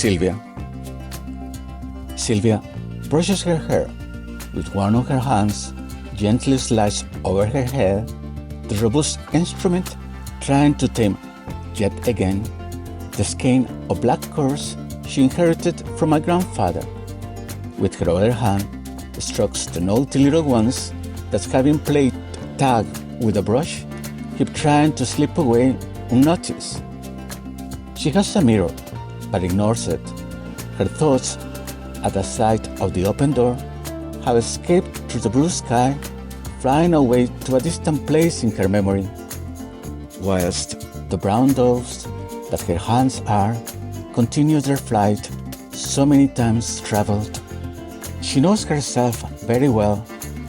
Silvia. Silvia brushes her hair. With one of her hands, gently slides over her head the robust instrument, trying to tame, yet again, the skein of black curls she inherited from my grandfather. With her other hand, strokes the naughty little ones that, having played tag with a brush, keep trying to slip away unnoticed. She has a mirror, but ignores it. Her thoughts, at the sight of the open door, have escaped through the blue sky, flying away to a distant place in her memory, whilst the brown doves that her hands are continue their flight so many times traveled. She knows herself very well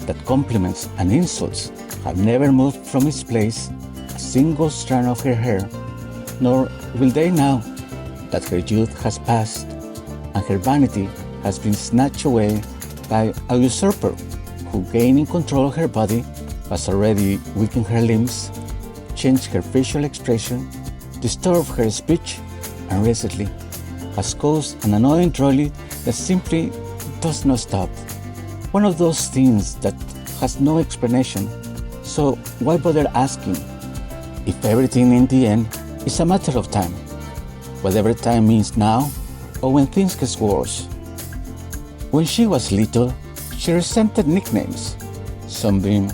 that compliments and insults have never moved from its place a single strand of her hair, nor will they now that her youth has passed and her vanity has been snatched away by a usurper who, gaining control of her body, has already weakened her limbs, changed her facial expression, disturbed her speech, and recently has caused an annoying trolley that simply does not stop. One of those things that has no explanation, so why bother asking if everything in the end is a matter of time, whatever time means now or when things get worse. When she was little, she resented nicknames, Sunbeam,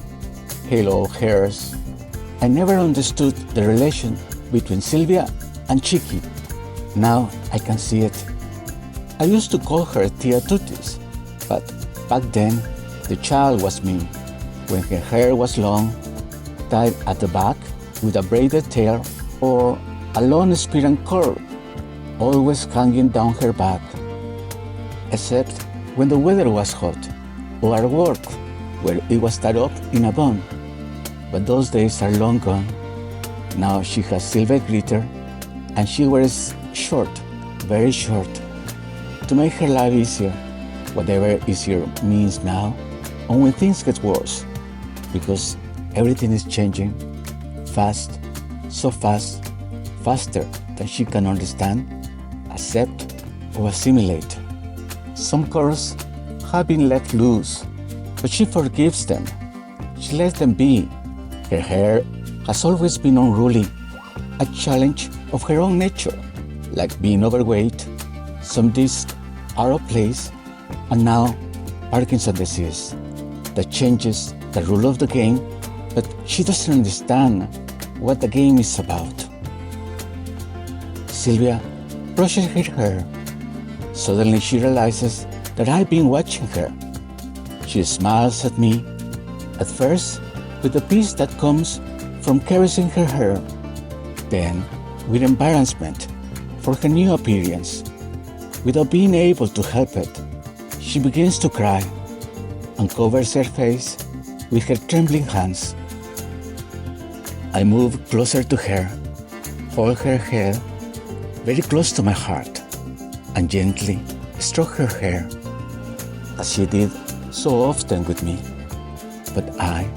Halo Hairs. I never understood the relation between Silvia and Chiqui. Now I can see it. I used to call her Tia Tutis, but back then the child was me, when her hair was long, tied at the back with a braided tail or a long spiral curl, always hanging down her back, except when the weather was hot, or at work, where it was tied up in a bun. But those days are long gone. Now she has silver glitter, and she wears short, very short, to make her life easier, whatever easier means now, or when things get worse, because everything is changing, fast, so fast, faster than she can understand, accept, or assimilate. Some curls have been let loose, but she forgives them. She lets them be. Her hair has always been unruly, a challenge of her own nature, like being overweight. Some discs are of place, and now Parkinson's disease that changes the rule of the game, but she doesn't understand what the game is about. Silvia brushes her hair. Suddenly she realizes that I've been watching her. She smiles at me, at first with the peace that comes from caressing her hair, then with embarrassment for her new appearance. Without being able to help it, she begins to cry and covers her face with her trembling hands. I move closer to her, hold her head very close to my heart, and gently stroke her hair, as she did so often with me. But I,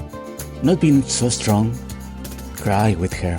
not being so strong, cry with her.